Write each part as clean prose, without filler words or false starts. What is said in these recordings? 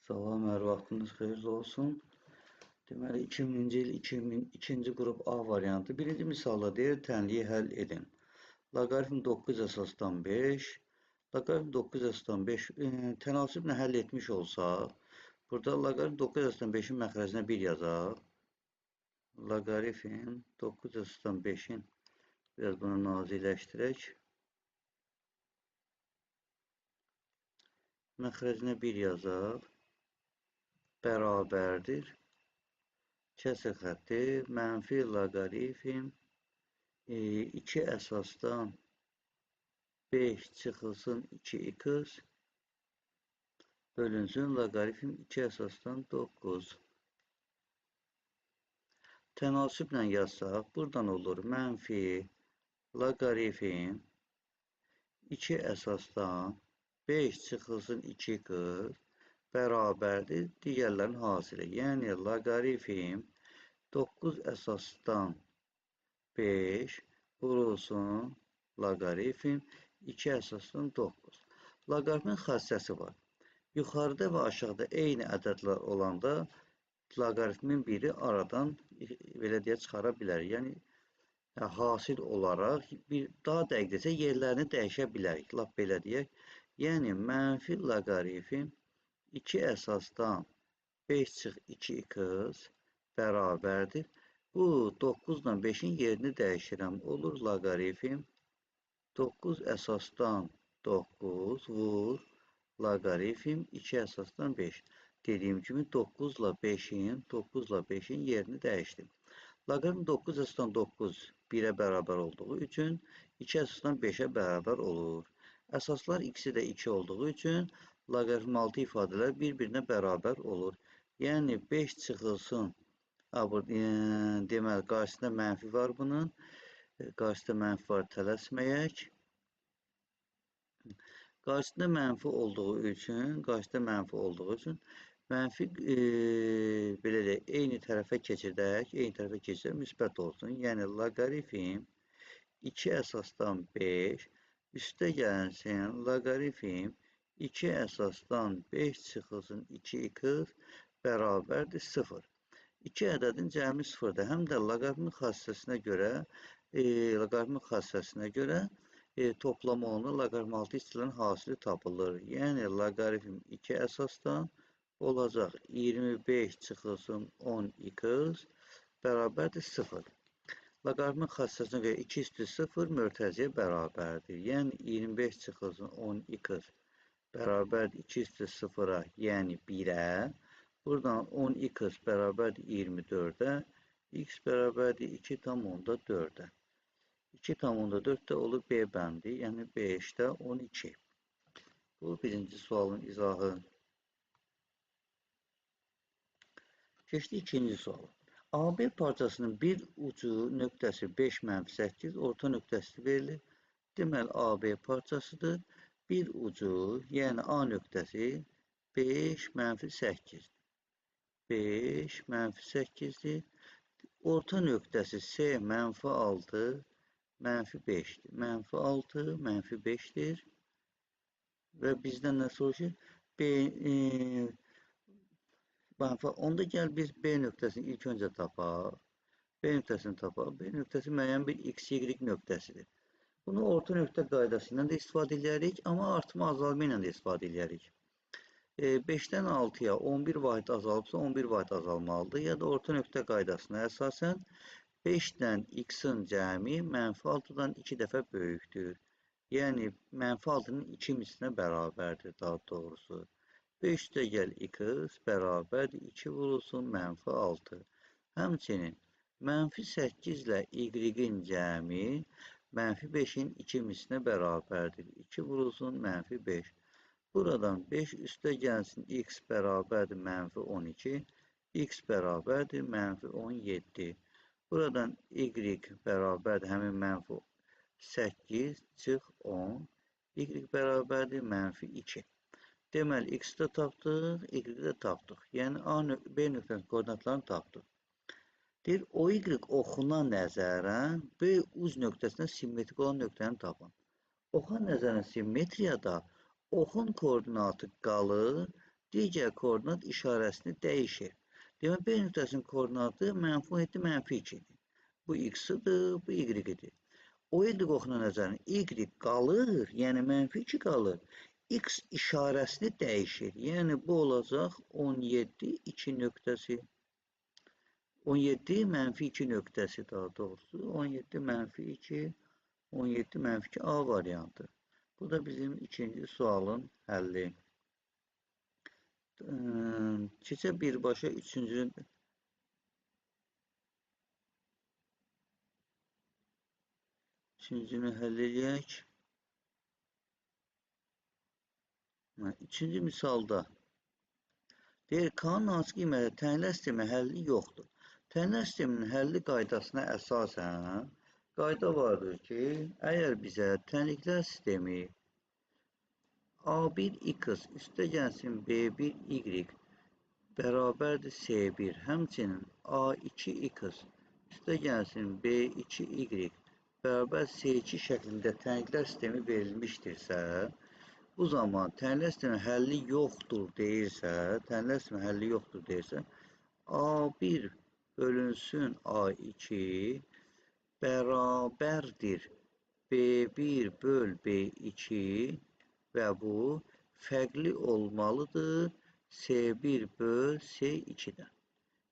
Salam, hər vaxtınız xeyirli olsun. Deməli, 2000-ci il 2002-ci qrup A variantı. Birinci misalda deyir, tənliyi həll edin. Loqaritm 9 əsasdan 5. Loqaritm 9 əsasdan 5 tənasüblə həll etmiş olsaq, burada loqaritm 9 əsasdan 5-in məxrəcinə 1 yazaq. Loqaritm 9 əsasdan 5-in biraz bunu naziləşdirək. Məxrəcinə 1 yazaq. Bərabərdir. Kəsr xətti mənfi loqaritm 2 əsasdan 5 çıxılsın 2x bölünsün loqaritm 2 əsasdan 9. Tənasüblə yazsaq, buradan olur mənfi loqaritm 2 əsasdan 5 çıxılsın 2x bərabərdir digərlərin hasili. Yəni, loqaritm 9 əsasdan 5 vurulsun loqaritm 2 əsasdan 9. Loqaritmin xassəsi var. Yuxarıda və aşağıda eyni ədədlər olanda loqaritmin biri aradan belə deyə çıxara bilər. Yəni, hasil olaraq daha dəqiq desə yerlərini dəyişə bilərik. Lap belə deyək. Yəni, mənfi loqaritm 2 əsasdan 5 çıx 2x bərabərdir. Bu 9 ilə 5-in yerini dəyişirəm. Olur loqaritm 9 əsasdan 9 vur loqaritm 2 əsasdan 5. Dediyim kimi 9 ilə 5-in yerini dəyişdim. Loqaritm 9 əsasdan 9 1-ə bərabər olduğu üçün 2 əsasdan 5-ə bərabər olur. Əsaslar ikisi də 2 olduğu üçün loqaritm altı ifadələr bir-birinə bərabər olur. Yəni 5 çıxılsın. Deməli, qarşısında mənfi var bunun. Qarşısında mənfi var, tələsməyək. Qarşısında mənfi olduğu üçün mənfi belə deyək, eyni tərəfə keçirdək. Eyni tərəfə keçirdək, müsbət olsun. Yəni, loqaritm 2 əsasdan 5 üstə gəlsin loqaritm 2 əsasdan 5 çıxılsın 2x bərabərdir 0. 2 ədədin cəmi 0-dır. Həm də loqaritmin xassəsinə görə toplama olunur. Loqaritm altı istəyilən hasili tapılır. Yəni, loqaritm 2 əsasdan olacaq 25 çıxılsın 10x bərabərdir 0. Loqaritmin xassəsinə görə 2 üstü 0 mörtəziyə bərabərdir. Yəni, 25 çıxılsın 10x bərabərdir 2 üstü 0-a, yəni 1-ə. Buradan 10x bərabərdir 24-ə. X bərabərdir 2,4-ə. 2,4-də olur B bəndi, yəni 5-də 12. Bu, birinci sualın izahı. Keçdi ikinci sual. AB parçasının bir ucu nöqtəsi 5-8, orta nöqtəsi verilir. Deməli, AB parçasıdır. Bir ucu, yəni A nöqtəsi 5-8. 5-8-dir. Orta nöqtəsi S -6, -5-dir. -6, -5-dir. Və bizdən nə soruşur? Onda gəl biz B nöqtəsini ilk öncə tapaq. B nöqtəsi müəyyən bir x-y nöqtəsidir. Bunu orta nöqtə qaydası ilə də istifadə edərik, amma artma azalma ilə də istifadə edərik. 5-dən 6-ya 11 vahid azalıbsa 11 vahid azalmalıdır. Ya da orta nöqtə qaydasına əsasən 5-dən x-in cəmi -6-dan 2 dəfə böyükdür. Yəni, -6-nın 2 mislinə bərabərdir daha doğrusu. 5 üstə gəl x bərabərdir 2 vurulsun -6. Həmçinin -8 ilə y-in cəmi -5-in 2 mislinə bərabərdir. 2 vurulsun -5. Buradan 5 üstə gəlsin x bərabərdir -12. X bərabərdir -17. Buradan y bərabərdir həmin -8 çıx 10. Y bərabərdir -2. Deməli, x-də tapdıq, y-də də tapdıq. Yəni, B nöqtəsinin koordinatlarını tapdıq. Deyir, OY oxuna nəzərən B uc nöqtəsinə simmetrik olan nöqtəni tapın. Oxa nəzərən simmetriyada oxun koordinatı qalır, digər koordinat işarəsini dəyişir. Demək, B nöqtəsinin koordinatı -17, -2-dir. Bu x-idir, bu y-idir. O y oxuna nəzərin y qalır, yəni -2 qalır. X işarəsini dəyişir. Yəni bu olacaq 17, 2 nöqtəsi. 17 -2 nöqtəsi daha doğrusu. 17 -2, 17 -2 A variantı. Bu da bizim ikinci sualın həlli. Keçə birbaşa üçüncünü həll edək. Üçüncü misalda deyir, K-nın hansı qiyməti tənlər sistemi həlli yoxdur. Tənlər sisteminin həlli qaydasına əsasən qayda vardır ki, əgər bizə tənliklər sistemi A1x üstəgəlsin B1y bərabərdir C1, həmçinin A2x üstəgəlsin B2y bərabər C2 şəklində tənliklər sistemi verilmişdirsə, bu zaman tənliklər sistemi həlli yoxdur deyirsə, A1 bölünsün A2 bərabərdir B1 böl B2 və bu fərqli olmalıdır C1 böl C2-dən.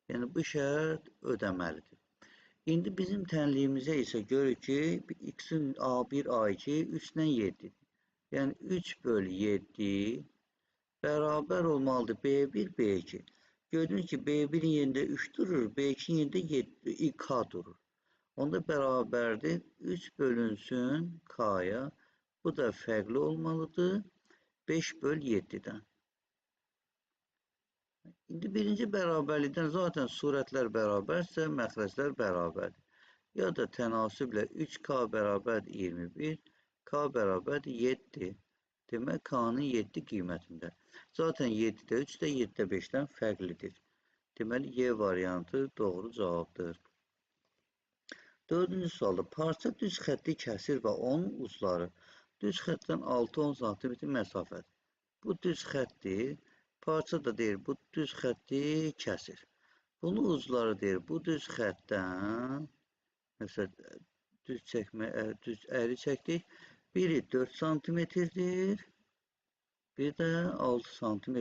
Yəni, bu şərt ödəməlidir. İndi bizim tənliyimizə isə görürük ki, x-in A1, A2 3-dən 7-dir. Yəni, 3 böl 7 bərabər olmalıdır B1, B2. Gördüyünüz ki, B1-in yerində 3 durur, B2-in yerində K durur. Onda bərabərdir 3 bölünsün K-ya. Bu da fərqli olmalıdır 5 böl 7-dən. İndi birinci bərabərlikdən zaten surətlər bərabərsə, məxrəclər bərabərdir. Ya da tənasüblə 3K bərabərdir 21, K bərabərdir 7. Demək, K-nın 7 qiymətində. Zaten 7-də 3 də 7-də 5-dən fərqlidir. Deməli, Y variantı doğru cavabdır. Dördüncü sualda parça düz xətti kəsir və onun ucları düz xəttdən 6-10 cm məsafədir. Bu düz xətdir. Parça da deyir, bu düz xətti kəsir. Bunun ucları deyir, bu düz xəttdən, məsələn, düz əyri çəkdik. Biri 4 cm-dir, bir də 6 cm,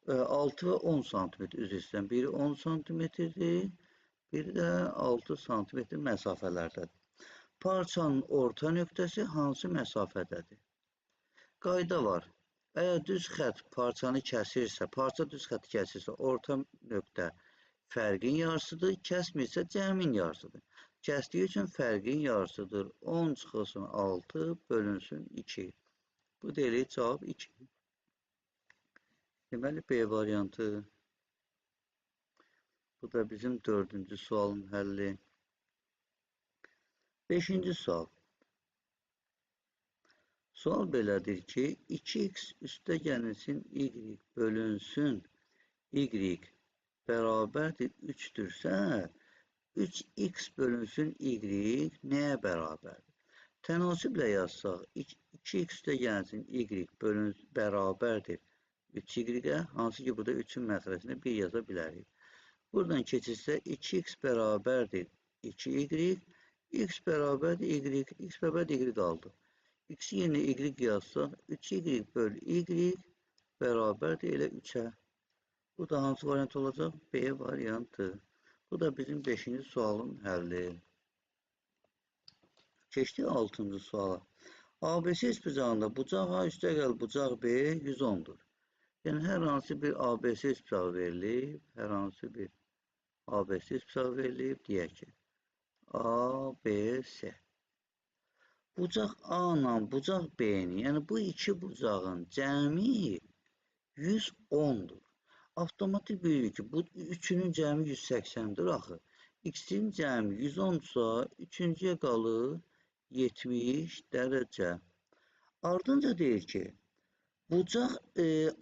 6 və 10 cm üzr istəyirəm. Biri 10 cm-dir, biri də 6 cm məsafələrdədir. Parçanın orta nöqtəsi hansı məsafədədir? Qayda var. Əgər düz xətt parçanı kəsirsə, parça düz xətti kəsirsə, orta nöqtə fərqin yarısıdır, kəsmirsə cəmin yarısıdır. Kəsdiyi üçün fərqin yarısıdır. 10 çıxılsın 6 bölünsün 2. Bu deyilir cavab 2. Deməli, B variantı. Bu da bizim dördüncü sualın həlli. Beşinci sual. Sual belədir ki, 2x üstəgəlsin y bölünsün y bərabərdir 3-dürsə, 3x bölünsün y nəyə bərabərdir? Tənasüblə yazsaq, 2x üstəgəlsin y bərabərdir 3y-ə, hansı ki, burada 3-ün məxrəcində 1 yaza bilərik. Buradan keçirsə, 2x bərabərdir 2y, x bərabərdir y, x bərabərdir y qaldı. X yerinə y yazsaq, 3y böl y bərabərdir elə 3-ə. Bu da hansı variant olacaq? B variantı. Bu da bizim 5-ci sualın həlli. Keçdik 6-cı suala. ABC üçbucağında bucaq A üstəgəl bucaq B 110-dur. Yəni, hər hansı bir ABC üçbucağı verilib, deyək ki, ABC. Bucaq A ilə bucaq B-ni, yəni bu iki bucağın cəmi 110-dur. Avtomatik bilirik ki, bu üçünün cəmi 180-dir axı. X-in cəmi 110-sa, üçüncüyə qalır 70 dərəcə. Ardınca deyir ki, bucaq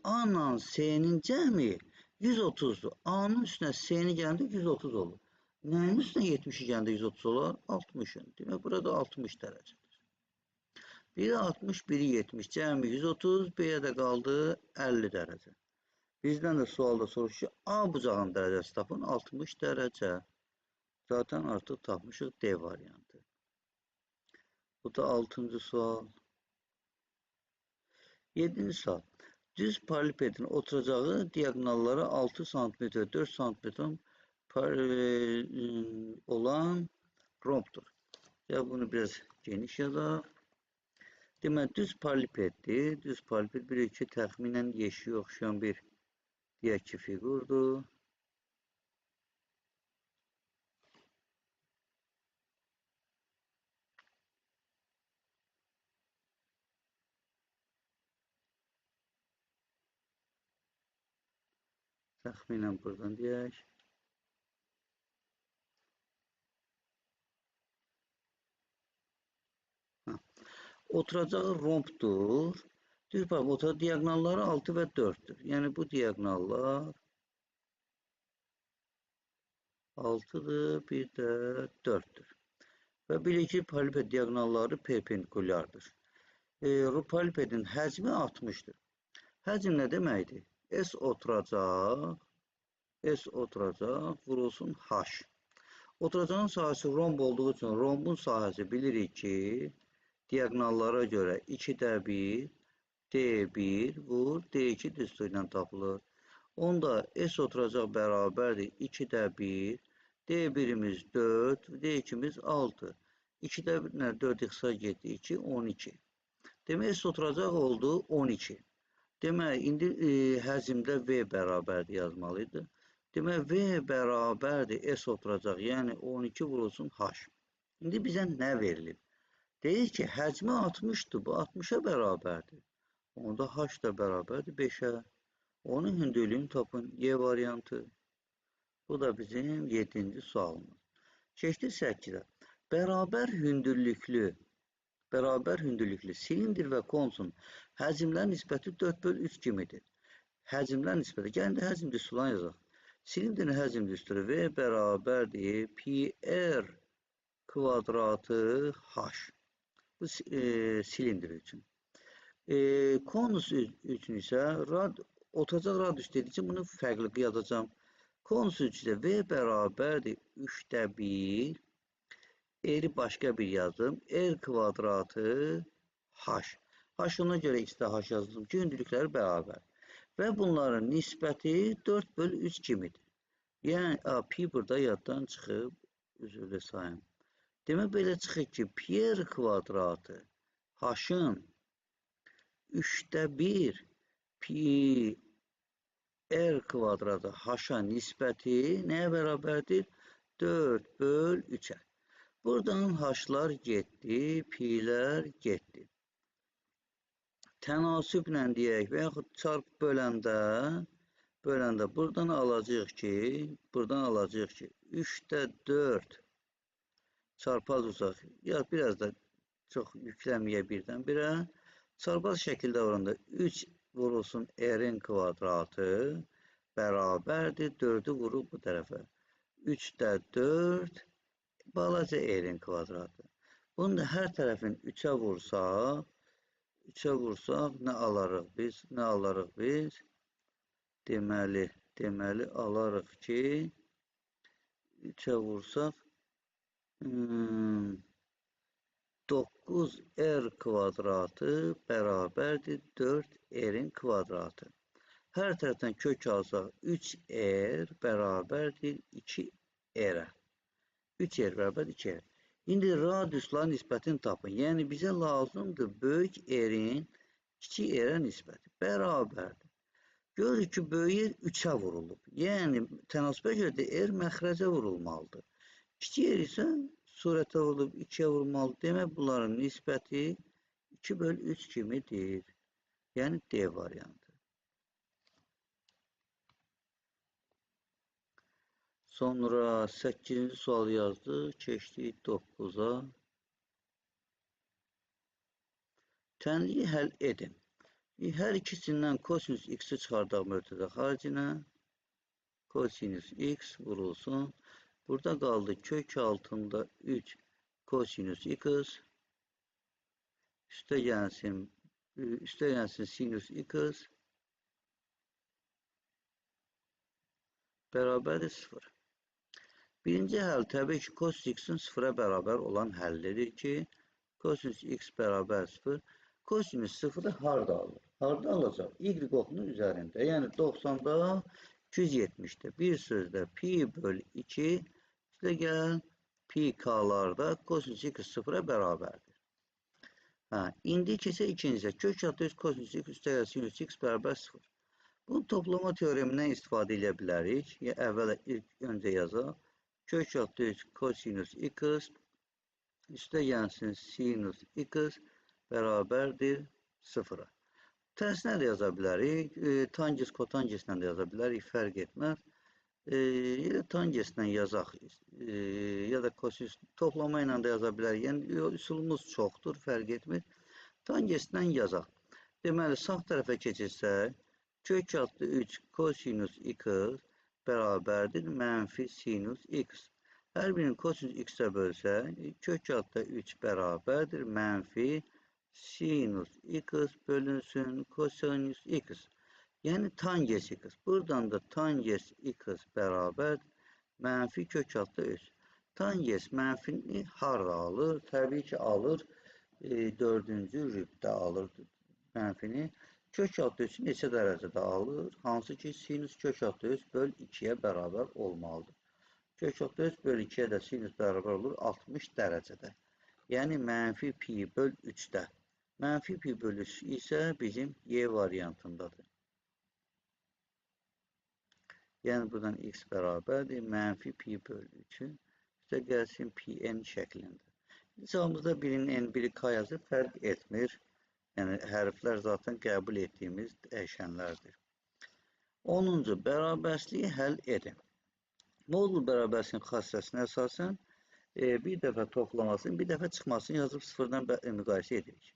A ilə C-nin cəmi 130-dur. A-nın üstünə C-ni gəndə 130 olur. Nəyin üstünə 70-i gəndə 130 olar? 60-ın. Demək, burada 60 dərəcədir. Biri 60, biri 70. Cəmi 130, B-yə də qaldı 50 dərəcə. Bizdən də sualda soruşur ki, A bucağının dərəcəsi tapın 60 dərəcə. Zaten artıq tapmışıq D variantı. Bu da 6-cı sual. 7-ci sual. Düz paralelipedin oturacağı diagonalları 6 cm, 4 cm olan rompdur. Ya bunu biraz geniş yazaq. Demək, düz paralelipeddir. Düz paraleliped bir iki təxminən yeşiyə oxşayan bir deyək ki, fiqurdur. Təxminən buradan deyək. Oturacağı rompdur. Düz bax, oturacağı diagonalları 6 və 4-dür. Yəni bu diagonallar 6-dır, bir də 4-dür. Və bilirik ki, paraleliped diagonalları perpendikulyardır. Paralelipedin həcmi 60-dır. Həcm nə deməkdir? S oturacaq vurulsun H. Oturacağın sahəsi romb olduğu üçün rombun sahəsi bilirik ki, diagonallara görə 2-də 1, D1 vur, D2 düzlüyü ilə tapılır. Onda S oturacaq bərabərdir 2-də 1, D1-imiz 4, D2-miz 6. 2-də 1 4 ixtisar getdi, 2, 12. Demək, S oturacaq oldu 12. Demək, indi həcmdə V bərabərdir yazmalıydı. Demək, V bərabərdir S oturacaq, yəni 12 vurulsun H. İndi bizə nə verilib? Deyir ki, həcmi 60-dır, bu 60-a bərabərdir. Onda H da bərabərdir 5-ə. Onun hündürlüyünü tapın, Y variantı. Bu da bizim 7-ci sualımız. Keçdik 8-ə. Bərabər hündürlüklü silindir və konussun həcmlər nisbəti 4/3 kimidir. Həcmlər nisbəti, gəlin də həcm düsturunu yazaq. Silindirin həcm düsturu V bərabərdir pi r kvadratı H. Bu silindir üçün. Konus üçün isə oturacaq radius dediyi üçün bunu fərqli yazacağım. Konus üçün isə V bərabərdir 3-də 1, R başqa bir yazdım. R kvadratı H. H ona görə X-də H yazdım ki, hündürlükləri bərabər. Və bunların nisbəti 4/3 kimidir. Yəni, pi burada yaddan çıxıb, üzrlə sayın. Demək, belə çıxır ki, pi r kvadratı H-ın 3-də 1 pi r kvadratı H-a nisbəti nəyə bərabərdir? 4/3-ə. Buradan H-lar getdi, pi-lər getdi. Tənasüblə deyək və yaxud çarp böləndə buradan alacağıq ki, 3-də 4 çarpacaq. Ya biraz da çox yükləməyə birdən-birə. Çarpaz şəkildə oranda 3 vurulsun r-in kvadratı bərabərdir. 4-ü vurub bu tərəfə. 3-də 4 balaca r-in kvadratı. Bunu da hər tərəfin 3-ə vursaq nə alarıq biz? Deməli alarıq ki 3-ə vursaq 9r kvadratı bərabərdir 4r-in kvadratı. Hər tərəfdən kök alsaq 3r bərabərdir 2r-ə. 3r bərabərdir 2r. İndi radiuslar nisbətini tapın. Yəni, bizə lazımdır böyük r-in kiçik r-ə nisbəti. Bərabərdir. Görürük ki, böyük r 3-ə vurulub. Yəni, tənasübə görə də r məxrəcə vurulmalıdır. Kiçik r isə surətə vurulub 2-yə vurulmalıdır. Demək, bunların nisbəti 2/3 kimidir. Yəni, D variantı. Sonra 8-ci sual yazdıq, keçdik 9-a. Tənliyi həll edin. Hər ikisindən kosinus x-i çıxardaq mötədə xaricinə. Kosinus x vurulsun. Burada qaldı kök altında 3 kosinus x. Üstə gəlsin sinus x. bərabərdir 0. Birinci həll təbii ki, cos x-in 0-a bərabər olan həllidir ki, cosinus x bərabər 0. Cosinus 0-ı harada alır? Harada alacaq? Y oxunun üzərində. Yəni 90-da 270-də. Bir sözdə pi bölü 2 üstə gəl pi k-larda cosinus x 0-a bərabərdir. İndi keçək ikincisə. Kök altı 3 cosinus x üstə gəl sinus x bərabər 0. Bunun toplama teoremindən istifadə edə bilərik. Əvvəla öncə yazaq. Kök altı 3 cosinus x üstə gəlsin sinus x bərabərdir 0-a. Tərsinə də yaza bilərik. Tangens, kotangeslə də yaza bilərik. Fərq etməz. Ya da tangeslə yazaq. Ya da kosinus toplama ilə də yaza bilərik. Yəni, üsulumuz çoxdur. Fərq etmir. Tangeslə yazaq. Deməli, sağ tərəfə keçirsək, kök altı 3 cosinus x bərabərdir mənfi sinus x. Hər birinin kosinus x-ə bölsək, kök altı 3 bərabərdir mənfi sinus x bölünsün kosinus x. Yəni tangens x. Buradan da tangens x bərabər mənfi kök altı 3. Tangens mənfini harada alır? Təbii ki, alır. 4-cü rübdə alır mənfini. Kök altı 3 neçə dərəcədə alır? Hansı ki, sinus kök altı 3 böl 2-yə bərabər olmalıdır. Kök altı 3 böl 2-yə də sinus bərabər olur 60 dərəcədə. Yəni mənfi pi böl 3-də. Mənfi pi böl 3 isə bizim Y variantındadır. Yəni buradan x bərabərdir. Mənfi pi böl 3-ü üstə gəlsin pi n şəklində. Cavabımızda birinin n, biri k yazır, fərq etmir. Yəni hərflər zaten qəbul etdiyimiz dəyişənlərdir. 10-cu bərabərsliyi həll edin. Modul bərabərsliyin xassəsinə əsasən bir dəfə toplamasını, bir dəfə çıxmasını yazıb sıfırdan müqayisə edirik.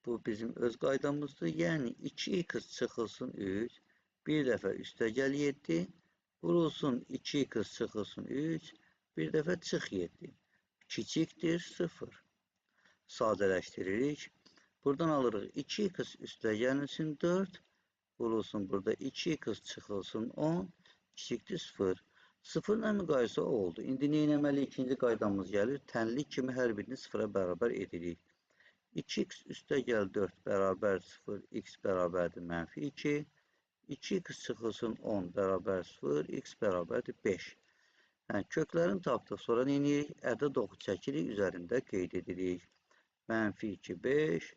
Bu bizim öz qaydamızdır. Yəni 2x çıxılsın 3, bir dəfə üstə gəl 7, vurulsun 2x çıxılsın 3, bir dəfə çıx 7. Kiçikdir 0. Sadələşdiririk. Buradan alırıq 2x üstə gəlsin 4, vurulsun burada 2x çıxılsın 10, kiçikdir 0. 0 ilə müqayisə oldu. İndi nə etməli? İkinci qaydamız gəlir. Tənlik kimi hər birini 0-a bərabər edirik. 2x üstə gəl 4 bərabər 0, x bərabərdir mənfi 2. 2x çıxılsın 10 bərabər 0, x bərabərdir 5. Yəni, köklərini tapdıq. Sonra nə edirik? Ədəd oxu çəkirik, üzərində qeyd edirik. Mənfi 2, 5.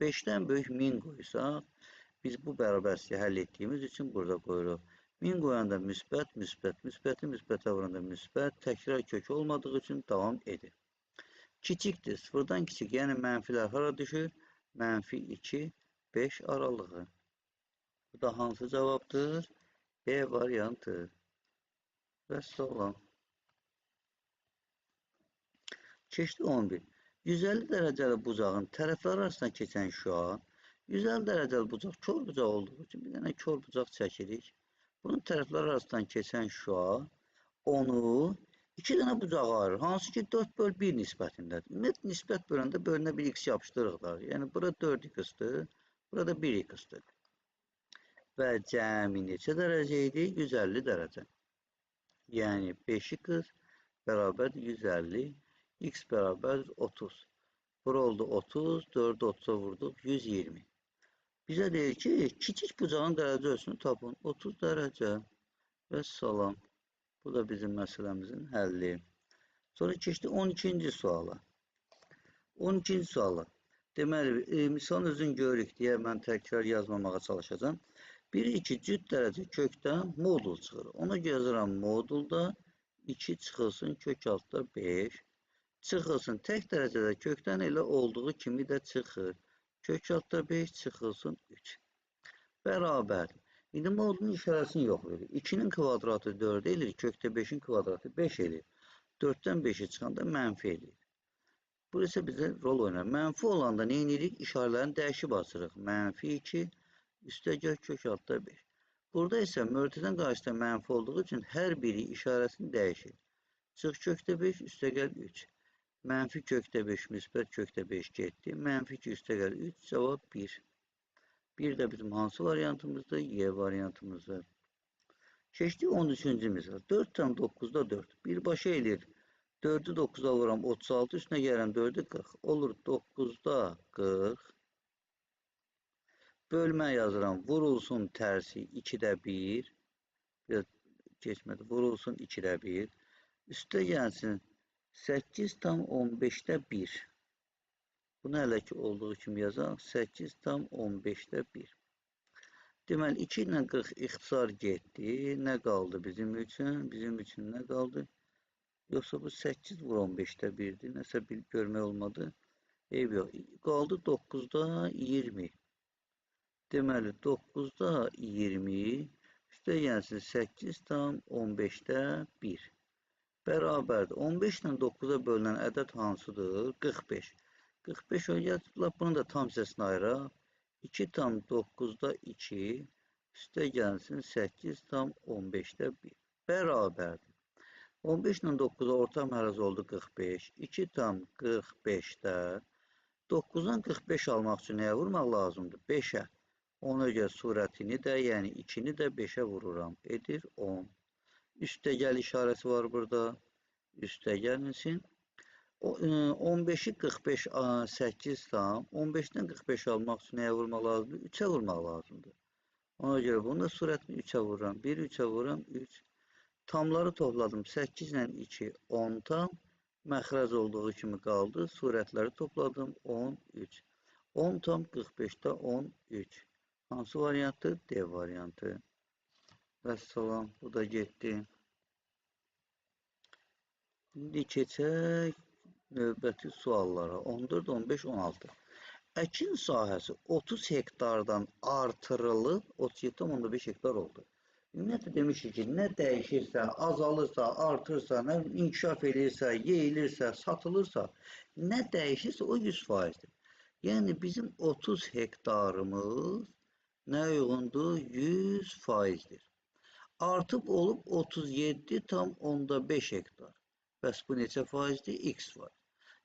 5-dən böyük 1000 qoysaq, biz bu bərabərsliyi həll etdiyimiz üçün burada qoyuruq. 1000 qoyanda müsbət, müsbət, müsbəti müsbətə vuranda müsbət, təkrar kök olmadığı üçün davam edir. Kiçikdir, 0-dan kiçik, yəni mənfilər hara düşür? Mənfi 2, 5 aralığı. Bu da hansı cavabdır? B variantı. Vəssalam. Keçdi 11. 150 dərəcəli bucağın tərəfləri arasında keçən şüa, 150 dərəcəli bucaq kör bucaq olduğu üçün bir dənə kör bucaq çəkirik. Bunun tərəfləri arasından keçən şüa onu 2 dənə bucağa ayırır. Hansı ki 4 böl 1 nisbətindədir. Ümumiyyətlə nisbət böləndə bölünə 1x yapışdırırlar. Yəni bura 4x-dir, burada 1x-dir. Və cəmi neçə dərəcə idi? 150 dərəcə. Yəni 5x bərabərdir 150. X bərabər 30. Bura oldu 30, 4'ü 30'a vurduq, 120. Bizə deyir ki, kiçik bucağın dərəcə ölçüsünü tapın. 30 dərəcə. Vəssalam. Bu da bizim məsələmizin həlli. Sonra keçdi 12-ci suala. 12-ci suala. Deməli, misalın özünü görürük deyə mən təkrar yazmamağa çalışacağım. 1-2 cüt dərəcə kökdən modul çıxır. Ona yazıram modulda 2 çıxılsın kök altda 5. Çıxılsın tək dərəcədə kökdən elə olduğu kimi də çıxır. Kök altda 5 çıxılsın 3. Bərabər. İndi modulun işarəsini yoxlayırıq. 2-nin kvadratı 4 eləyir. Kökdə 5-in kvadratı 5 eləyir. 4-dən 5-i çıxanda mənfi eləyir. Bu isə bizə rol oynar. Mənfi olanda nə edirik? İşarələrini dəyişib açırıq. Mənfi 2, üstə gəl kök altda 5. Burada isə mötədən qarşısında mənfi olduğu üçün hər biri işarəsini dəyişir. Çıx kökdə 5, üstə gəl 3. Mənfi kökdə 5, müsbət kökdə 5 getdi. Mənfi 2 üstə gəl 3, cavab 1. Bir də bizim hansı variantımızda? Y variantımızda. Keçdik 13-cü misal. 4 tam 9-da 4. Birbaşa eləyir. 4'ü 9'a vuram 36, üstünə gəlirəm 4'ü 40. Olur 9'da 40. Bölmə yazıram. Vurulsun tərsi 2'də 1. Biraz geçmədi. Vurulsun 2'də 1. Üstə gəlsin 8 tam 15'də 1. Bunu hələ ki olduğu kimi yazaq. 8 tam 15'də 1. Deməli 2 ilə 40 ixtisar getdi. Nə qaldı bizim üçün? Bizim üçün nə qaldı? Yoxsa bu 8 vur 15'də 1'dir. Nəsə görmək olmadı. Eyb yox. Qaldı 9'da 20. Deməli 9'da 20 üstə gəlsin 8 tam 15'də 1. Bərabərdir. 15 ilə 9'a bölünən ədəd hansıdır? 45. 45 o yazıblar. Bunu da tam hissəsini ayıraq. 2 tam 9'da 2 üstə gəlsin 8 tam 15'də 1. Bərabərdir. 15 ilə 9'a orta mərəz oldu 45. 2 tam 45'də 9'dan 45 almaq üçün nəyə vurmaq lazımdır? 5'ə. Ona görə surətini də, yəni 2'ni də 5'ə vururam. Edir 10. Üstəgəl işarəsi var burada. Üstəgəlinsin. 15'i 45 8 tam. 15'dən 45 almaq üçün nəyə vurmaq lazımdır? 3'ə vurmaq lazımdır. Ona görə bunu da surətini 3'ə vururam. 1 3'ə vururam. 3. Tamları topladım. 8 ilə 2 10 tam. Məxrəc olduğu kimi qaldı. Surətləri topladım. 13. 10 tam 45'də 13. Hansı variantdır? D variantı. Vəssalam. Bu da getdi. İndi keçək növbəti suallara. 14, 15, 16. Əkin sahəsi 30 hektardan artırılıb 37,5 hektar oldu. Ümumiyyətlə demişik ki, nə dəyişirsə, azalırsa, artırsa, nə inkişaf edirsə, yeyilirsə, satılırsa, nə dəyişirsə o 100%'dir. Yəni bizim 30 hektarımız nə uyğundur? 100%'dir. Artıb olub 37,5 hektar. Bəs bu neçə faizdir? X var.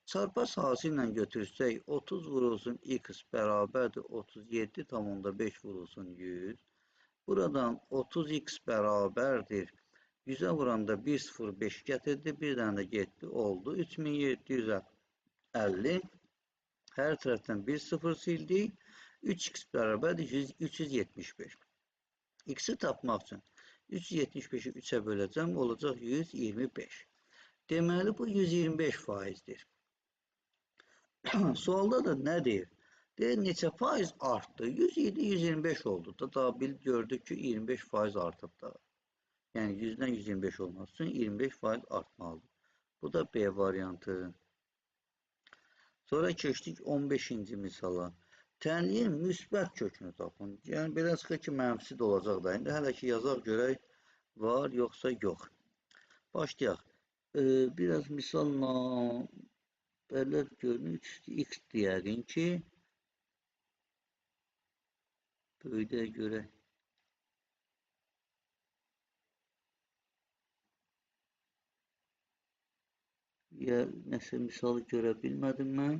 Çarpı sahəsi ilə götürsək 30 vurulsun x bərabərdir 37,5 vurulsun 100. Buradan 30x bərabərdir. 100'ə vuranda 1,05 gətirdi. Bir dənə də getdi. Oldu. 3750. Hər tərəfdən 1 0 sildik. 3x bərabərdir 375. X'i tapmaq üçün 375'i 3'ə böləcəm. Olacaq 125. Deməli bu 125%'dir. Sualda da nə deyir? Deyir neçə faiz artdı? 107, 125 oldu da daha gördük ki 25% artıb da. Yəni 100'dən 125 olması üçün 25% artmalıdır. Bu da B variantı. Sonra keçdik 15-ci misala. Tənliyin müsbət kökünü tapın. Yəni belə çıxır ki, mənfisi də olacaq da. İndi hələ ki yazaq görək var yoxsa yox. Başlayaq. Biraz misalla belə görünür. X deyərin ki böyüdə görə ya nəsə misalı görə bilmədim mən.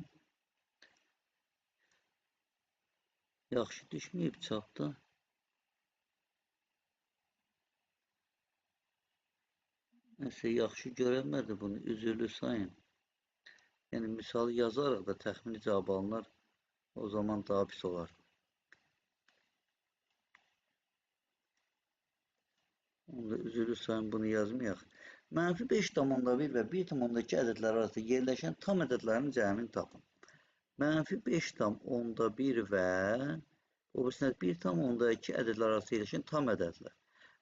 Yaxşı düşməyib çapda. Nəsə yaxşı görənmədi bunu, üzrlü sayın. Yəni misalı yazarıq da təxmini cavab alınır. O zaman daha pis olar. Onda üzrlü sayın bunu yazmayaq. Mənfi 5,1 və 1,2 ədədləri arasında yerləşən tam ədədlərin cəmini tapın. Mənfi 5,1 və 1,2 ədədlər arasında yerləşən tam ədədlər.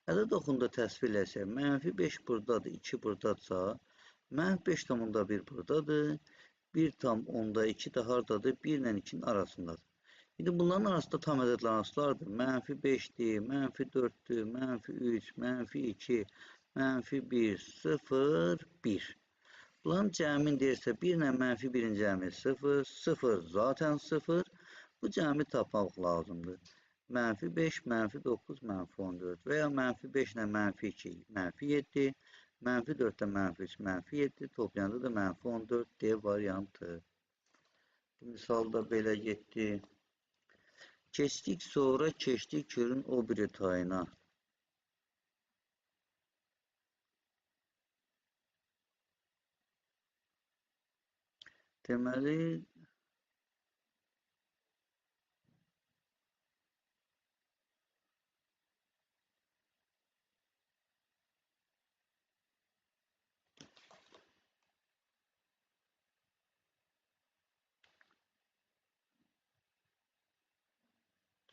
Ədəd oxunda təsvir eləsək, mənfi 5 buradadır, 2 buradadırsa, mənfi 5,1 buradadır, 1,2 də haradadır? 1 ilə 2'nin arasındadır. İndi bunların arasında tam ədədlər hansılardır? Mənfi 5'dir, mənfi 4'dür, mənfi 3, mənfi 2, mənfi 1, 0, 1. Bunların cəmin deyirsə 1 ilə mənfi 1'in cəmi 0, 0 zaten 0. Bu cəmi tapmaq lazımdır. Mənfi 5, mənfi 9, mənfi 14 və ya mənfi 5 ilə mənfi 2, mənfi 7, mənfi 4 ilə mənfi 3, mənfi 7, toplayanda da mənfi 14 D variantı. Bu misal da belə getdi. Keçdik sonra keçdik körün o biri tayına. Deməli,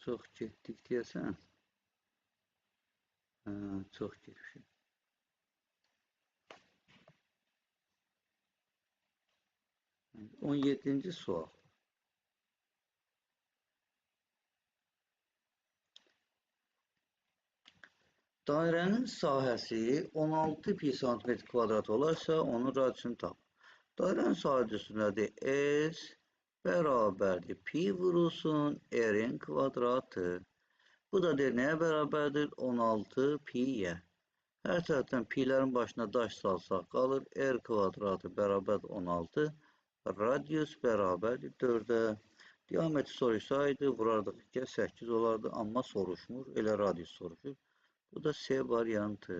çox getdik deyəsən. Çox getmişik. 17-ci sual. Dairənin sahəsi 16 pi santimetr kvadrat olarsa, onun radiusunu tap. Dairənin sahəsi nədir? S bərabərdir. Pi vurulsun R-in kvadratı. Bu da deyir, nəyə bərabərdir? 16 pi-yə. Hər tərəfdən pi'lərin başına daş salsaq qalır. R kvadratı bərabərdir 16. Radius bərabərdir 4-ə. Diametri soruşsaydı, vurardıq 2-yə 8 olardı. Amma soruşmur, elə radius soruşur. Bu da C variantı.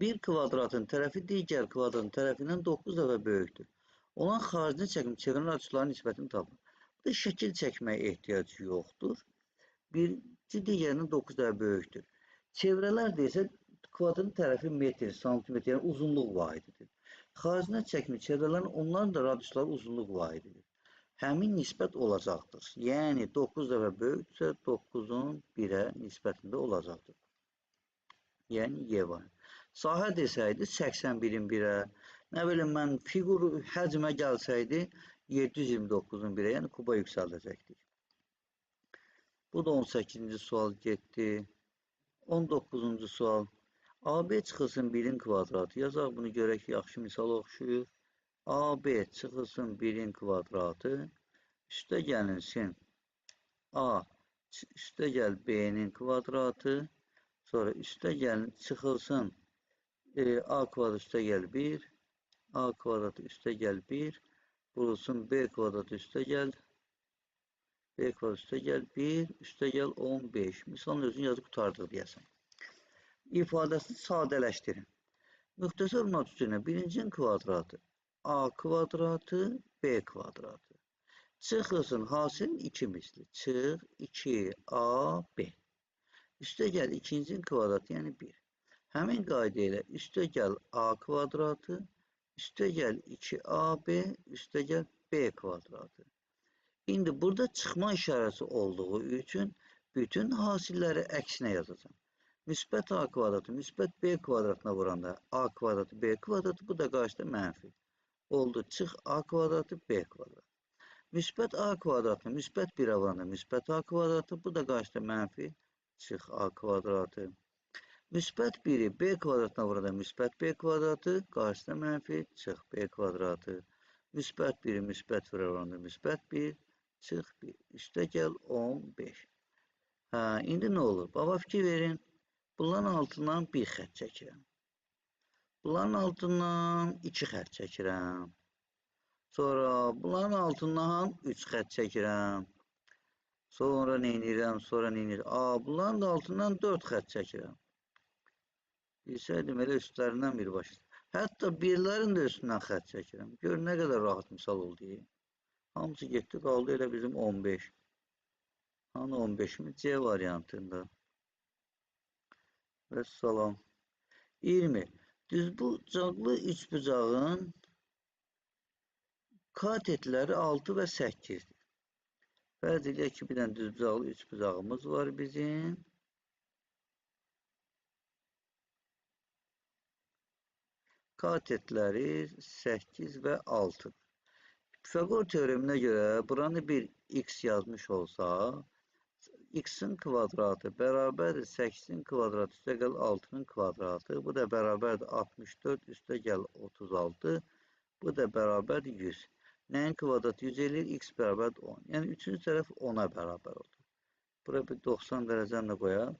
Bir kvadratın tərəfi digər kvadratın tərəfindən 9 dəfə böyükdür. Olan xaricini çəkim, çevrənin açıların nisbətini tapın. Burada şəkil çəkməyə ehtiyac yoxdur. Birinci digərindən 9 dəfə böyükdür. Çevrələr desə, kvadratın tərəfi metr, santimetr, yəni uzunluq vahididir. Xaricinə çəkimi çevrələrin, onların da radiusları uzunluq vahididir. Həmin nisbət olacaqdır. Yəni 9 dəfə böyükdürsə 9-un 1-ə nisbətində olacaqdır. Yəni Y var. Sahə desəydi 81-in 1-ə, nə bilim mən fiqur həcmə gəlsəydi 729-un 1-ə, yəni kuba yüksəldəcəkdik. Bu da 18-ci sual getdi. 19-cu sual. AB çıxılsın 1-in kvadratı. Yazaq bunu görək ki, yaxşı misal oxşuyur. AB çıxılsın 1-in kvadratı. Üstə gəlinsin A, üstə gəl B-nin kvadratı. Sonra üstə gəlin, çıxılsın A kvadrat üstə gəl 1, A kvadrat üstə gəl 1, vurulsun B kvadrat üstə gəl, B kvadrat üstə gəl 1, üstə gəl 15. Misalın özünü yazıb qutardıq deyəsən. İfadəsini sadələşdirin. Müxtəsər olmaq üstünə birincinin kvadratı A kvadratı, B kvadratı. Çıxılsın hasilin 2 misli. Çıx 2AB. Üstə gəl ikincinin kvadratı, yəni 1. Həmin qayda ilə üstə gəl A kvadratı, üstə gəl 2AB, üstə gəl B kvadratı. İndi burada çıxma işarəsi olduğu üçün bütün hasilləri əksinə yazacağım. Müsbət A kvadratı, müsbət B kvadratına vuranda A kvadratı, B kvadratı, bu da qarşıda mənfi. Oldu, çıx A kvadratı, B kvadratı. Müsbət A kvadratını, müsbət 1-ə vuranda müsbət A kvadratı, bu da qarşıda mənfi. Çıx A kvadratı. Müsbət 1-i B kvadratına vuranda müsbət B kvadratı, qarşısında mənfi, çıx B kvadratı. Müsbət 1-i müsbət 1-ə vuranda müsbət 1, çıx 1. Üstə gəl 15. İndi nə olur? Baba fikir verin. Bunların altından 1 xət çəkirəm. Bunların altından 2 xət çəkirəm. Sonra bunların altından 3 xət çəkirəm. Sonra neynirəm, bunların da altından 4 xət çəkirəm. Bilsəydim, elə üstlərindən bir başlayır. Hətta birlərin də üstündən xət çəkirəm. Gör, nə qədər rahat misal oldu. Hamısı getdi, qaldı elə bizim 15. Hanı 15-imiz C variantında. Və salam. 20. Düzbucaqlı üçbucağın katetləri 6 və 8-dir. Fərz edək ki, bir dənə düzbucaqlı üçbucağımız var bizim. Katetləri 8 və 6. Pifaqor teoreminə görə buranı bir x yazmış olsa, x-in kvadratı bərabərdir 8-in kvadratı üstə gəl 6-nın kvadratı. Bu da bərabərdir 64 üstə gəl 36. Bu da bərabərdir 100. Nəyin kvadratı 100 eləyir? X bərabərdir 10. Yəni, üçüncü tərəf 10-a bərabər oldu. Bura bir 90 dərəcəni qoyaq.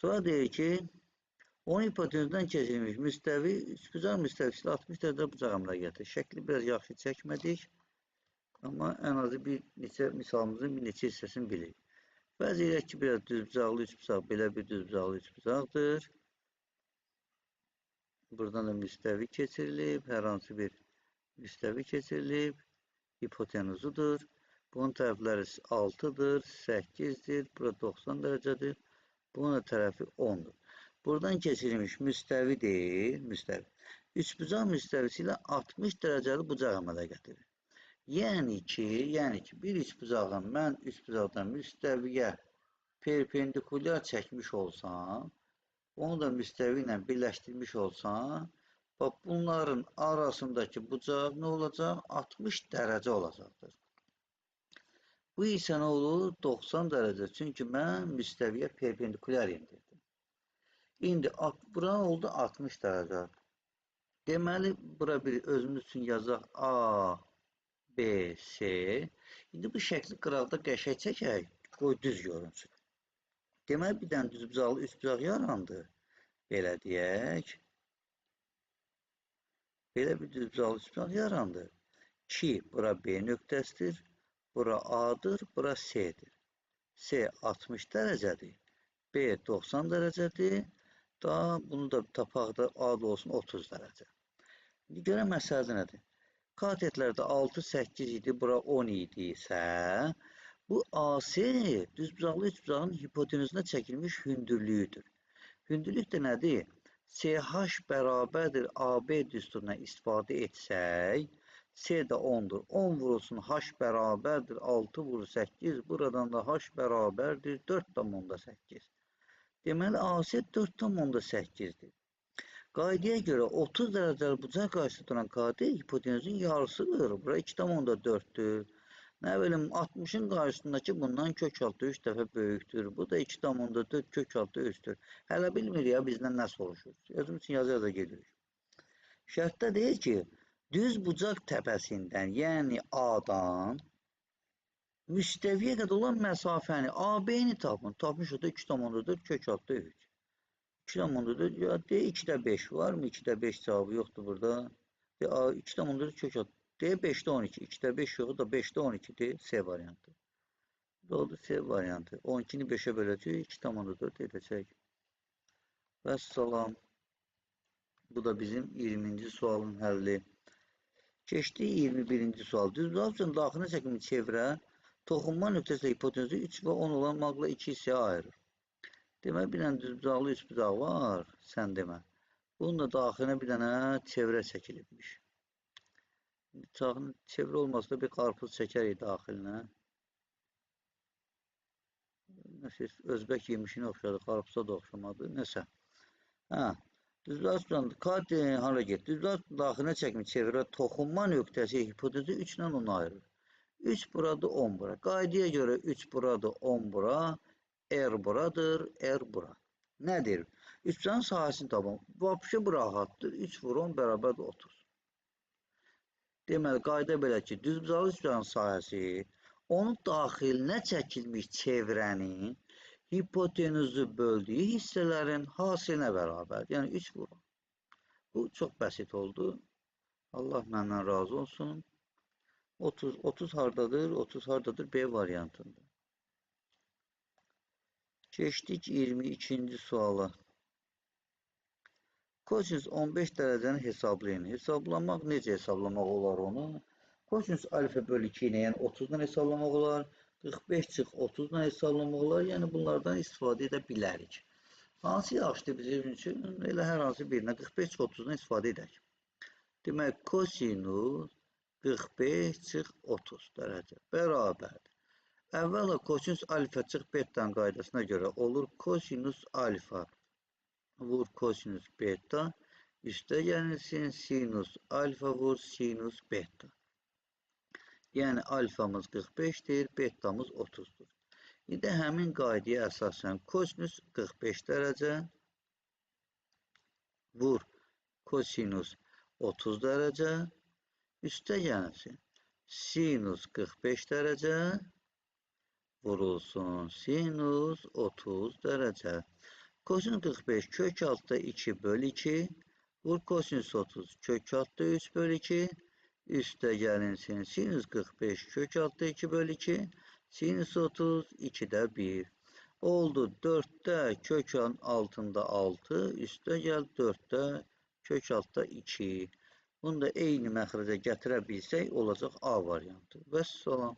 Sonra deyir ki, 10 hipotenüzdən keçirilmiş müstəvi, üçbucaq müstəvisi 60 dərəcə bucaq əmələ gətirir. Şəkli biraz yaxşı çəkmədik. Amma ən azı bir neçə misalımızın bir neçə hissəsini bilirik. Fərz edək ki, biraz düzbucaqlı üçbucaq belə bir düzbucaqlı üçbucaqdır. Buradan da müstəvi keçirilib, hər hansı bir müstəvi keçirilib. hipotenuzudur. Bunun tərəfləri 6'dır, 8'dir. Bura 90 dərəcədir. Bunun tərəfi 10'dur. Buradan keçirilmiş müstəvi deyil, müstəvi. Üçbucaq müstəvisi ilə 60 dərəcəli bucaq əmələ gətirir. Yəni ki, bir üçbucağın mən üçbucaqdan müstəviyə perpendikulyar çəkmiş olsam, onu da müstəvi ilə birləşdirmiş olsam, bax, bunların arasındakı bucaq nə olacaq? 60 dərəcə olacaqdır. Bu isə nə olur? 90 dərəcə. Çünki mən müstəviyə perpendikulyar indirdim. İndi bura oldu 60 dərəcə. Deməli, bura bir özümüz üçün yazaq A, B, C. İndi bu şəkli qıraqda qəşəng çəkək, qoy düz görünsün. Deməli, bir dənə düzbucaqlı üçbucaq yarandı. Belə deyək. Belə bir düzbucaqlı üçbucaq yarandı. Ki, bura B nöqtəsidir. Bura A'dır, bura C'dir. C 60 dərəcədir. B 90 dərəcədir. Daha bunu da tapaq da A da olsun 30 dərəcə. İndi görək məsələdə nədir? Katetlərdə 6, 8 idi, bura 10 idisə, bu AC düzbucaqlı üçbucağın hipotenüzünə çəkilmiş hündürlüyüdür. Hündürlük də nədir? CH bərabərdir AB düsturuna istifadə etsək, C də 10'dur. 10 vurulsun H bərabərdir 6 vurur 8. Buradan da H bərabərdir 4,8. Deməli, AC 4,8'dir. Qaydaya görə 30 dərəcəli bucaq qarşısında duran katet hipotenüzün yarısıdır. Bura 2,4'dür. Nə bilim, 60'ın qarşısındakı bundan kök altı 3 dəfə böyükdür. Bu da 2,4 kök altı 3'dür. Hələ bilmirik ya bizdən nə soruşur. Özümüz üçün yazı gedirik. Şərtdə deyir ki, düz bucaq təpəsindən, yəni A'dan müstəviyə qədər olan məsafəni AB-ni tapın. Tapmış o da 2,4 kök altı 3. 2,4 ya de 2'də 5 var mı? 2'də 5 cevabı yoxdur burada. 2,4 kök altı. D 5'də 12. 2'də 5 yoxdur da 5'də 12'dir. C variantı. Oldu C variantı. 12'ni 5'e böləcək. 2,4 edəcək. Vəssalam. Bu da bizim 20. sualın həlli. Keçdi 21. sual. Düzbucaq üçün daxilinə çəkilmiş çevrə toxunma nöqtəsi hipotenüzü 3 və 10 olan maqla 2 hissəyə ayırır. Demək, bir dənə düzbucaqlı üçbucaq var, sən demə. Bunun da daxilinə bir dənə çevrə çəkilibmiş. Çevrə olmasa da bir qarpız çəkərik daxilinə. Nəsə, özbək yemişinə oxşadı, qarpıza da oxşamadı. Nəsə. Düzbucaq üçbucağın katet hara getdi? Düzbucaq daxilinə çəkilmiş çevrə toxunma nöqtəsi hipotenüzü 3 ilə onu ayırır. 3 buradır, 10 bura. Qaydaya görə 3 buradır, 10 bura. R buradır, R bura. Nədir? Üçbucağın sahəsini tapın. Vapşı bu rahatdır. 3 vur 10 bərabərdir 30. Deməli, qayda belə ki, düzbucaqlı üçbucağın sahəsi onun daxilinə çəkilmiş çevrənin hipotenüzü böldüyü hissələrin hasilinə bərabər. Yəni 3 vurun. Bu çox bəsit oldu. Allah məndən razı olsun. 30 hardadır? 30 hardadır? B variantında. Keçdik 22. suala. Kosinüs 15 dərəcəni hesablayın. Hesablamaq necə hesablamaq olar onu? Kosinüs alfa bölü 2 ilə, yəni 30'dan hesablamaq olar. 45 çıx 30'dan hesablamaq olar. Yəni bunlardan istifadə edə bilərik. Hansı yaxşıdır bizim üçün? Elə hər hansı birinə 45 çıx 30'dan istifadə edək. Demək, kosinüs 45 çıx 30 dərəcə bərabərdir. Əvvəla kosinüs alfa çıx bettanın qaydasına görə olur kosinüs alfa vur kosinüs beta üstə gəlsin sinus alfa vur sinus beta. Yəni alfamız 45'dir, betamız 30'dur. İndi həmin qaydaya əsasən kosinüs 45 dərəcə vur kosinüs 30 dərəcə üstə gəlsin sinus 45 dərəcə vurulsun sinus 30 dərəcə. Kosinüs 45 kök altda 2 bölü 2 vur kosinüs 30 kök altda 3 bölü 2 üstə gəlinsin sinus 45 kök altda 2 bölü 2 sinus 30 2'də 1 oldu 4'də kökün altında 6 üstə gəl 4'də kök altda 2 Bunu da eyni məxrəcə gətirə bilsək, olacaq A variantı. Vəssalam.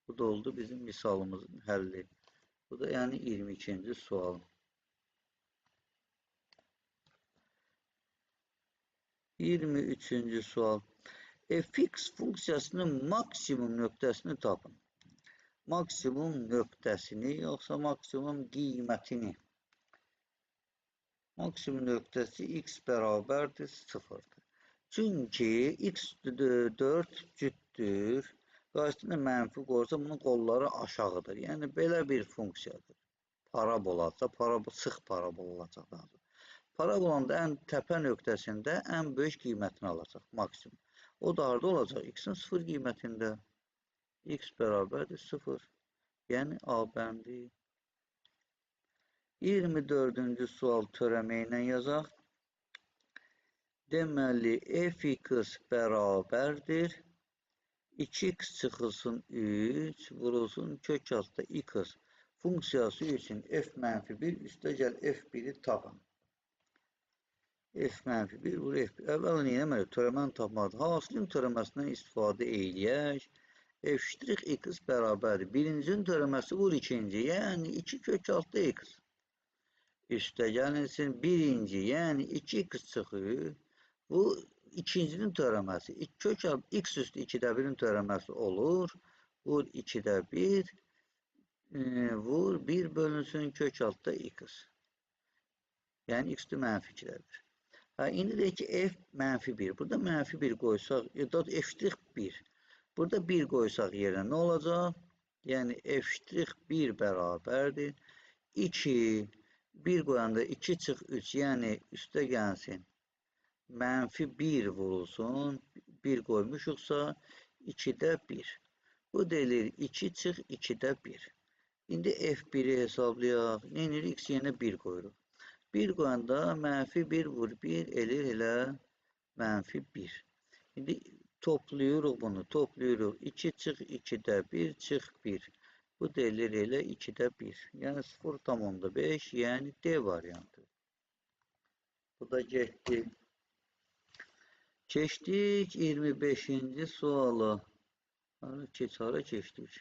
Bu da oldu bizim misalımızın həlli. Bu da yəni 22-ci sual. 23-cü sual. Fx funksiyasının maksimum nöqtəsini tapın. Maksimum nöqtəsini yoxsa maksimum qiymətini? Maksimum nöqtəsi x bərabərdir 0-dır. Çünki x 4 cütdür. Qarşısında mənfi qoysa bunun qolları aşağıdır. Yəni belə bir funksiyadır. Parabolada, sıx parabol olacaq. Parabolun da ən təpə nöqtəsində ən böyük qiymətini alacaq, maksimum. O da harada olacaq? X-in 0 qiymətində. X bərabərdir 0. Yəni A bəndi. 24-cü sual törəmə ilə yazaq. Deməli, fx bərabərdir 2x çıxılsın 3 vurulsun kök altda x funksiyası üçün f mənfi 1 üstəgəl f1-i tapın. F mənfi 1 vur f1. Əvvəla neyləməli? Törəməni tapmalıdır. Hasilin törəməsindən istifadə eləyək. F' x bərabərdir. Birincinin törəməsi vur ikinci. Yəni 2 kök altda x. Üstəgəlinsin birinci. Yəni 2x çıxır. Bu ikincinin törəməsi. Kök altda x üstü 2-də 1-in törəməsi olur. Vur 2-də 1. Vur 1 bölünsün kök altda x. Yəni x-də mənfi 2-də 1. İndi deyək ki, f mənfi 1. Burada mənfi 1 qoysaq, f' 1. Burada 1 qoysaq yerine nə olacaq? Yəni f' 1 bərabərdir. 2, 1 qoyanda 2 çıx 3, yəni üstə gəlsin. Mənfi 1 vurulsun. 1 qoymuşuqsa 2-də 1. Bu deyilir 2 çıx 2-də 1. İndi f1'i hesablayaq. Nə edirik? X yerinə 1 qoyuruq. 1 qoyanda mənfi 1 vur 1 elir elə mənfi 1. İndi toplayırıq bunu. Toplayırıq. 2 çıx 2-də 1 çıx 1. Bu deyilir elə 2-də 1. Yəni 0,5 yəni D variantı. Bu da getdi. Keçdik 25-ci suala. Hara keçdik?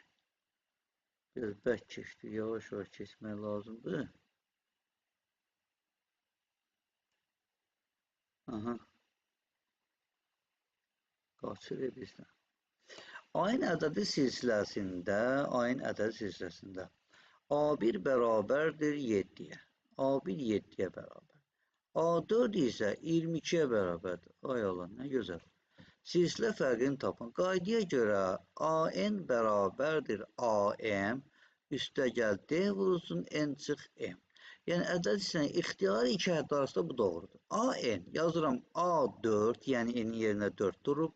Biraz bək keçdik. Yavaş-yavaş keçmək lazımdır. Aha. Qaçır bizdən. Ayın ədədi silsiləsində A1 bərabərdir 7-yə. A1 7-yə bərabər. A4 isə 22-yə bərabərdir. Ay Allah, nə gözəl. Silsilə fərqini tapın. Qaydaya görə AN bərabərdir AM üstəgəl D vurulsun N çıx M. Yəni ədəd isə ixtiyari iki həddi arasında bu doğrudur. AN yazıram A4, yəni N'in yerinə 4 durub.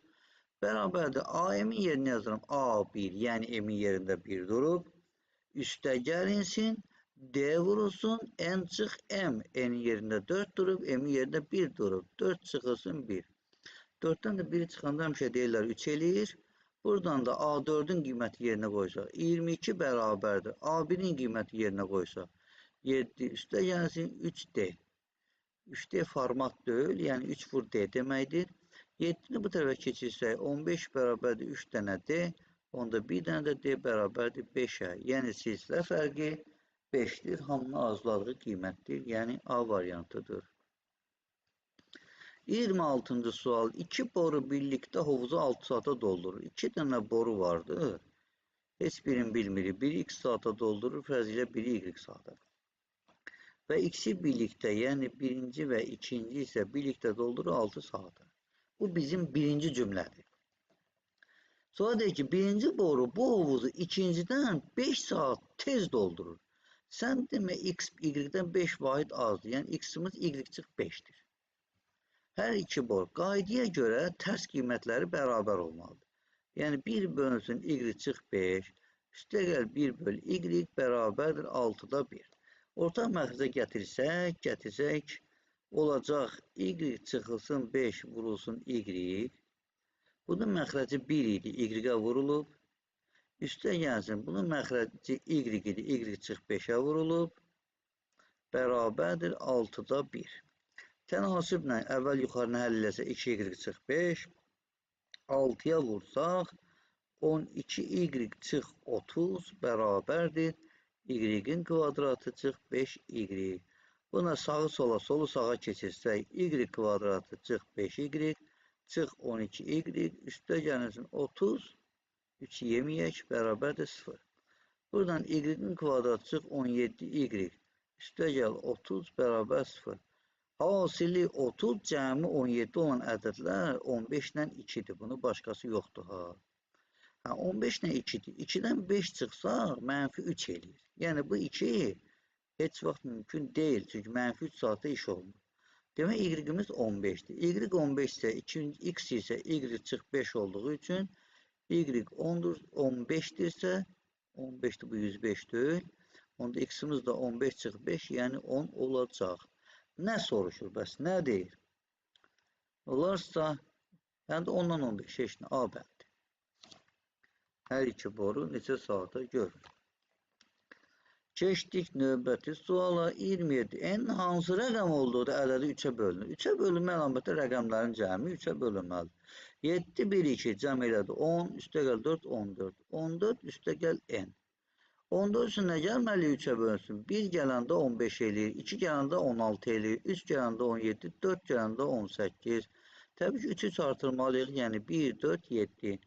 Bərabərdir AM-in yerinə yazıram A1, yəni M-in yerində 1 durub. Üstəgəlinsin D vurulsun N çıx M. N'in yerində 4 durub, M-in yerində 1 durub. 4 çıxılsın 1. 4-dən də 1 çıxanda həmişə deyirlər 3 eləyir. Buradan da A4-ün qiyməti yerinə qoysaq 22 bərabərdir. A1-in qiyməti yerinə qoysaq 7 üstə gəlsin 3D. 3D format deyil, yəni 3 vur D deməkdir. 7-ni bu tərəfə keçirsək 15 bərabərdir 3 dənə D. Onda bir dənə də D bərabərdir 5-ə. Yəni silsilə fərqi 5-dir. Hamının arzuladığı qiymətdir. Yəni A variantıdır. 26-cı sual. 2 boru birlikdə hovuzu 6 saata doldurur. 2 dənə boru vardır. Heç birini bilmirik. Biri x saata doldurur, fərzilə biri y saata. Və x-i birlikdə, yəni birinci və ikinci isə birlikdə doldurur 6 saata. Bu bizim birinci cümlədir. Sonra deyir ki, birinci boru bu hovuzu ikincidən 5 saat tez doldurur. Sən demə x, y-dən 5 vahid azdır. Yəni x-imiz y çıx 5-dir. Hər iki boru qaydaya görə tərs qiymətləri bərabər olmalıdır. Yəni 1 bölünsün y çıx 5, üstəgəl 1 böl y bərabərdir 6-da 1. Ortaq məxrəcə gətirsək, olacaq y çıxılsın 5 vurulsun y. Bunun məxrəci 1 idi, y-ə vurulub. Üstə gəlsin, bunun məxrəci y idi, y çıx 5-ə vurulub. Bərabərdir 6-da 1. Tənasiblə əvvəl yuxarını həll eləsə 2y çıx 5. 6-ya vursaq 12y çıx 30 bərabərdir. Y-in kvadratı çıx 5y. Buna sağı sola, solu sağa keçirsək y kvadratı çıx 5y çıx 12y üstə gəlsin 30 3 yeməyək bərabərdir 0. Buradan y-in kvadratı çıx 17y üstə gəl 30 bərabər 0. Hasili 30 cəmi 17 olan ədədlər 15 ilə 2-dir. Bunu başqası yoxdur ha. 15 ilə 2-dir. 2-dən 5 çıxsaq mənfi 3 eləyir. Yəni bu 2 heç vaxt mümkün deyil. Çünki mənfi 3 saatda iş olmur. Demək y-imiz 15-dir. Y 15 isə x isə y çıx 5 olduğu üçün y 15-dirsə 15-dir bu 105 deyil. Onda x-imiz də 15 çıx 5 yəni 10 olacaq. Nə soruşur bəs? Nə deyir? Olarsa həm də 10-dan 15 heç nə A bəndi. Hər iki boru neçə saata görür. Keçdik növbəti suala 27. N hansı rəqəm olduğu da ədədi 3-ə bölünür. 3-ə bölünmə əlaməti rəqəmlərin cəmi 3-ə bölünməlidir. 7, 1, 2 cəm elədi 10, üstə gəl 4, 14. 14 üstə gəl N. 14 üçün nə gəlməli 3-ə bölünsün? 1 gələndə 15 eləyir, 2 gələndə 16 eləyir, 3 gələndə 17, 4 gələndə 18. Təbii ki, 3-3 artırmalıyıq, yəni 1, 4, 7.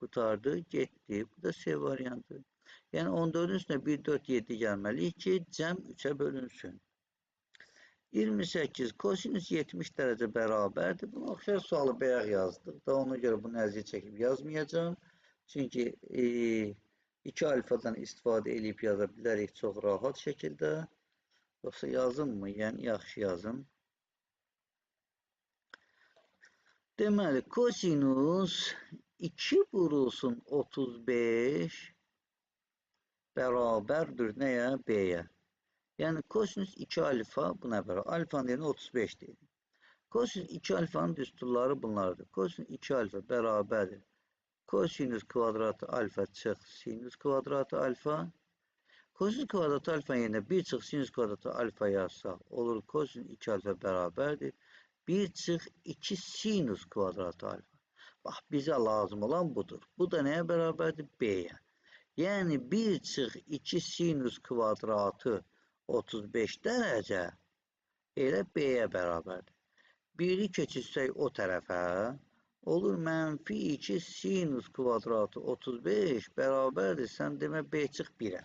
Qutardı, getdi. Bu da C variantı. Yəni 14-ün üstünə 1, 4, 7 gəlməliyik ki, cəm 3-ə bölünsün. 28. Kosinüs 70 dərəcə bərabərdir. Buna oxşar sualı bayaq yazdıq da, ona görə bunu əziyyət çəkib yazmayacağım. Çünki 2 alfadan istifadə edib yaza bilərik çox rahat şəkildə. Yoxsa yazınmı? Yəni yaxşı yazın. Deməli, kosinüs 2 vurulsun 35 bərabərdir nəyə? B-yə. Yəni kosinüs 2 alfa buna bərabər. Alfanın yerinə 35 deyil. Kosinüs 2 alfanın düsturları bunlardır. Kosinüs 2 alfa bərabərdir. Kosinüs kvadratı alfa çıx sinüs kvadratı alfa. Kosinüs kvadratı alfa yerinə 1 çıx sinüs kvadratı alfa yazsaq olur. Kosinüs 2 alfa bərabərdir. 1 çıx 2 sinüs kvadratı alfa. Bax, bizə lazım olan budur. Bu da nəyə bərabərdir? B-yə. Yəni 1 çıx 2 sinüs kvadratı 35 dərəcə elə B-yə bərabərdir. 1-i keçirsək o tərəfə olur mənfi 2 sinüs kvadratı 35 bərabərdir. Sən demə B çıx 1-ə.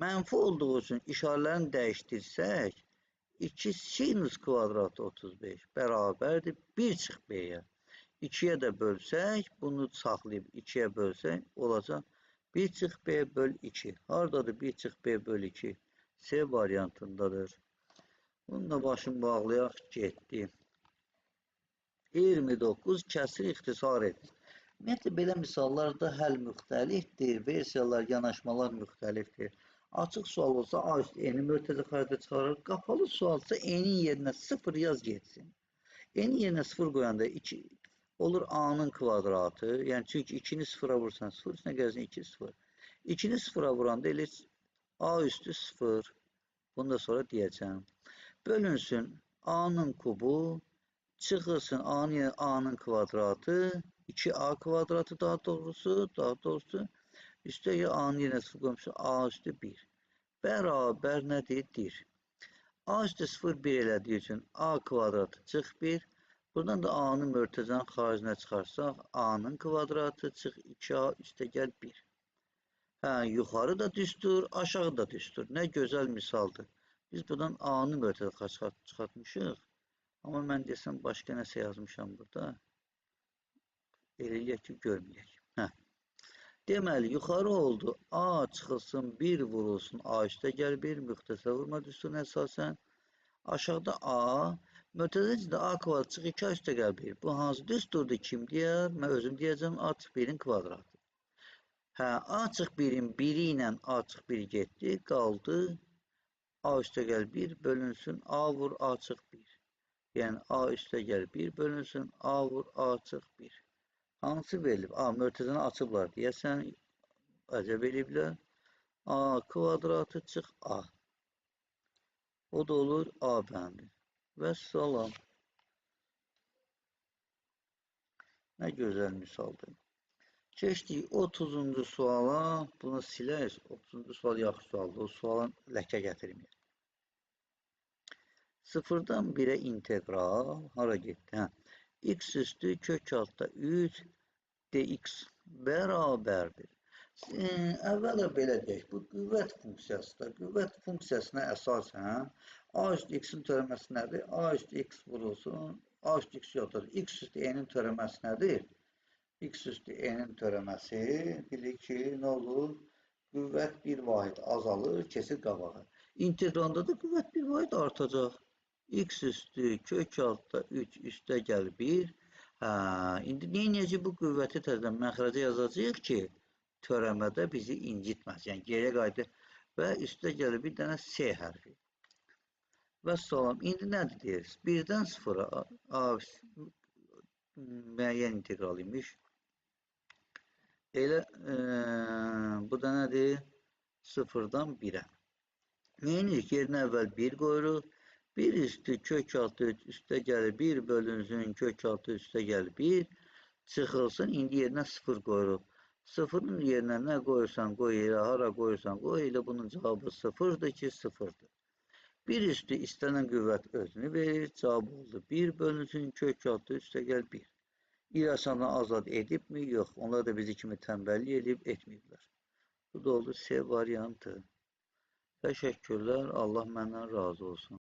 Mənfi olduğu üçün işarələrini dəyişdirsək 2 sinüs kvadratı 35 bərabərdir 1 çıx B-yə. 2-yə də bölsək, bunu saxlayıb 2-yə bölsək olacaq 1 çıx B böl 2. Haradadır 1 çıx B böl 2? C variantındadır. Bunu da başını bağlayaq, getdi. 29. Kəsir ixtisar edin. Ümumiyyətlə, belə misallarda həll müxtəlifdir, versiyalar, yanaşmalar müxtəlifdir. Açıq sual olsa A üstü N-i mötərizə xəritə çıxarır. Qapalı sualsa N-in yerinə 0 yaz getsin. N-in yerinə 0 qoyanda 2 olur A-nın kvadratı. Yəni çünki 2-ni 0-a vursan 0 üstünə gəlsin 2, 0. 2-ni 0-a vuranda elə A üstü 0. Bunu da sonra deyəcəm. Bölünsün A-nın kubu, çıxılsın A-nın yerinə A-nın kvadratı, 2A kvadratı daha doğrusu, üstə A-nın yerinə 0 qoymuşsa A üstü 1. Bərabər nədir? A üstü 0, 1 elədiyi üçün A kvadratı çıx 1. Buradan da A-nın mötərizənin xaricinə çıxarsaq, A-nın kvadratı çıx 2A üstə gəl 1. Yuxarı da düstur, aşağı da düstur. Nə gözəl misaldır. Biz buradan A-nın mötərizə çıxartmışıq. Amma mən desəm, başqa nəsə yazmışam burada. Eləyək ki, görməyək. Deməli, yuxarı oldu. A çıxılsın, 1 vurulsun, A üstə gəl 1, müxtəsər vurma düsturuna əsasən. Aşağıda A, mötərizədə A kvadrat çıx 2A üstə gəl 1. Bu hansı düsturdur, kim deyər? Mən özüm deyəcəm, A çıx 1-in kvadratı. A çıx 1-in 1-i ilə A çıx 1 getdi, qaldı. A üstə gəl 1 bölünsün, A vur A çıx 1. Yəni A üstə gəl 1 bölünsün, A vur A çıx 1. Hansı verilib? A mötərizəni açıblar deyəsən, əcəb eləyiblər. A kvadratı çıx A. O da olur A bəndi. Vəssalam. Nə gözəl misaldır. Keçdik 30-cu suala. Bunu silək. 30-cu sual yaxşı sualdır. O sualın ləkə gətirməyək. Sıfırdan 1-ə integral hara getdi? Hə. X üstü kök altda 3 dx bərabərdir. Əvvəla belə deyək, bu qüvvət funksiyasıdır. Qüvvət funksiyasına əsasən a üstü x-in törəməsi nədir? A üstü x vurulsun, a üstü x yoxdur. X üstü e-nin törəməsi nədir? X üstü e-nin törəməsi bilir ki, nə olur? Qüvvət bir vahid azalır, keçir qabağa. İntegralda da qüvvət bir vahid artacaq. X üstü kök altda 3 üstə gəl 1. Hə, indi neyəcək bu qüvvəti təzədən məxrəcə yazacağıq ki, törəmədə bizi incitməz. Yəni geriyə qayıdır və üstə gəlir bir dənə S hərfi. Vəssalam. İndi nədir deyiriz? 1-dən 0-a müəyyən integral imiş. Elə bu da nədir? 0-dan 1-ə. Neyinirik? Yerinə əvvəl 1 qoyuruq. 1 üstü kök altı 3 üstə gəlir 1 bölünsün kök altı üstə gəlir 1 çıxılsın. İndi yerinə 0 qoyuruq. 0-ın yerinə nə qoyursan qoy elə, hara qoyursan qoy elə, bunun cavabı 0-dır ki 0-dır. 1 üstü istənilən qüvvət özünü verir. Cavab oldu 1 bölünsün kök altı üstə gəl 1. İraçandan azad edibmi? Yox. Onlar da bizi kimi tənbəllik edib etməyiblər. Bu da oldu C variantı. Təşəkkürlər. Allah məndən razı olsun.